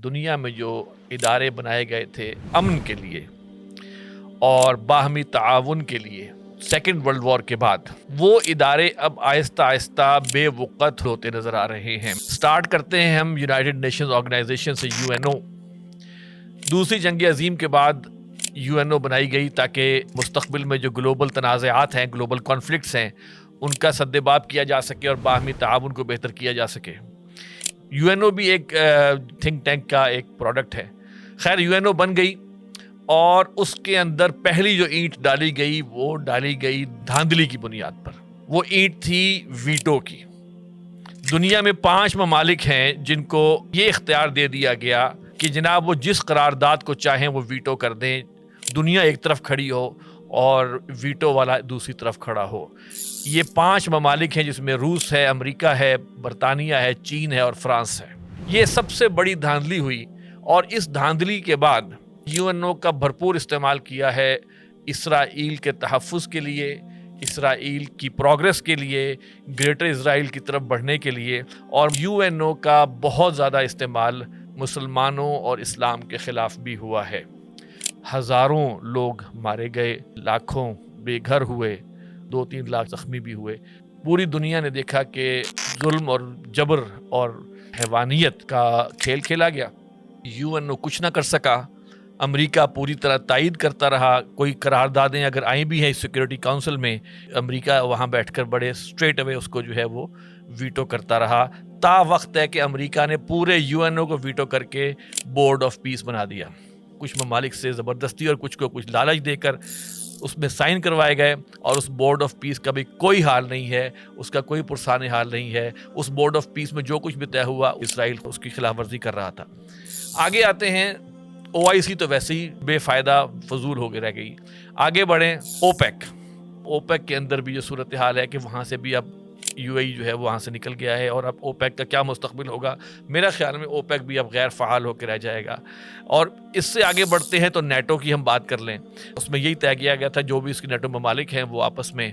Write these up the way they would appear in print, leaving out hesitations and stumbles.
دنیا میں جو ادارے بنائے گئے تھے امن کے لیے اور باہمی تعاون کے لیے سیکنڈ ورلڈ وار کے بعد، وہ ادارے اب آہستہ آہستہ بے وقت ہوتے نظر آ رہے ہیں۔ سٹارٹ کرتے ہیں ہم یونائٹڈ نیشنز آرگنائزیشن سے، UN۔ دوسری جنگ عظیم کے بعد UN بنائی گئی تاکہ مستقبل میں جو گلوبل تنازعات ہیں، گلوبل کانفلکٹس ہیں، ان کا سدباب کیا جا سکے اور باہمی تعاون کو بہتر کیا جا سکے۔ UN بھی ایک تھنک ٹینک کا ایک پروڈکٹ ہے۔ خیر UN بن گئی اور اس کے اندر پہلی جو اینٹ ڈالی گئی وہ ڈالی گئی دھاندلی کی بنیاد پر۔ وہ اینٹ تھی ویٹو کی۔ دنیا میں 5 ممالک ہیں جن کو یہ اختیار دے دیا گیا کہ جناب وہ جس قرارداد کو چاہیں وہ ویٹو کر دیں، دنیا ایک طرف کھڑی ہو اور ویٹو والا دوسری طرف کھڑا ہو۔ یہ 5 ممالک ہیں جس میں روس ہے، امریکہ ہے، برطانیہ ہے، چین ہے اور فرانس ہے۔ یہ سب سے بڑی دھاندلی ہوئی اور اس دھاندلی کے بعد UN کا بھرپور استعمال کیا ہے اسرائیل کے تحفظ کے لیے، اسرائیل کی پروگریس کے لیے، گریٹر اسرائیل کی طرف بڑھنے کے لیے، اور UN کا بہت زیادہ استعمال مسلمانوں اور اسلام کے خلاف بھی ہوا ہے۔ ہزاروں لوگ مارے گئے، لاکھوں بے گھر ہوئے، 2-3 لاکھ زخمی بھی ہوئے۔ پوری دنیا نے دیکھا کہ ظلم اور جبر اور حیوانیت کا کھیل کھیلا گیا۔ UN کچھ نہ کر سکا۔ امریکہ پوری طرح تائید کرتا رہا۔ کوئی قراردادیں اگر آئیں بھی ہیں سیکورٹی کونسل میں، امریکہ وہاں بیٹھ کر بڑے اسٹریٹ اوے اس کو جو ہے وہ ویٹو کرتا رہا، تا وقت ہے کہ امریکہ نے پورے UN کو ویٹو کر کے بورڈ آف پیس بنا دیا۔ کچھ ممالک سے زبردستی اور کچھ کو کچھ لالچ دے کر اس میں سائن کروائے گئے، اور اس بورڈ آف پیس کا بھی کوئی حال نہیں ہے، اس کا کوئی پرسان حال نہیں ہے۔ اس بورڈ آف پیس میں جو کچھ بھی طے ہوا، اسرائیل اس کی خلاف ورزی کر رہا تھا۔ آگے آتے ہیں OIC، تو ویسے ہی بے فائدہ فضول ہو کے رہ گئی۔ آگے بڑھیں اوپیک کے اندر بھی جو صورتحال ہے کہ وہاں سے بھی اب UAE جو ہے وہاں سے نکل گیا ہے، اور اب اوپیک کا کیا مستقبل ہوگا؟ میرا خیال میں اوپیک بھی اب غیر فعال ہو کے رہ جائے گا۔ اور اس سے آگے بڑھتے ہیں تو نیٹو کی ہم بات کر لیں۔ اس میں یہی طے کیا گیا تھا جو بھی اس کی نیٹو ممالک ہیں وہ آپس میں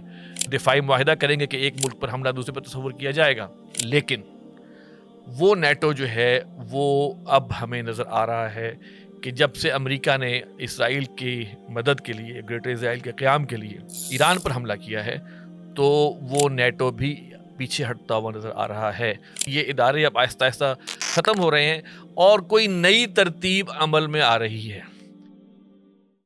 دفاعی معاہدہ کریں گے کہ ایک ملک پر حملہ دوسرے پر تصور کیا جائے گا۔ لیکن وہ نیٹو جو ہے وہ اب ہمیں نظر آ رہا ہے کہ جب سے امریکہ نے اسرائیل کی مدد کے لیے، گریٹر اسرائیل کے قیام کے لیے ایران پر حملہ کیا ہے، تو وہ نیٹو بھی پیچھے ہٹتا ہوا نظر آ رہا ہے۔ یہ ادارے اب آہستہ آہستہ ختم ہو رہے ہیں اور کوئی نئی ترتیب عمل میں آ رہی ہے۔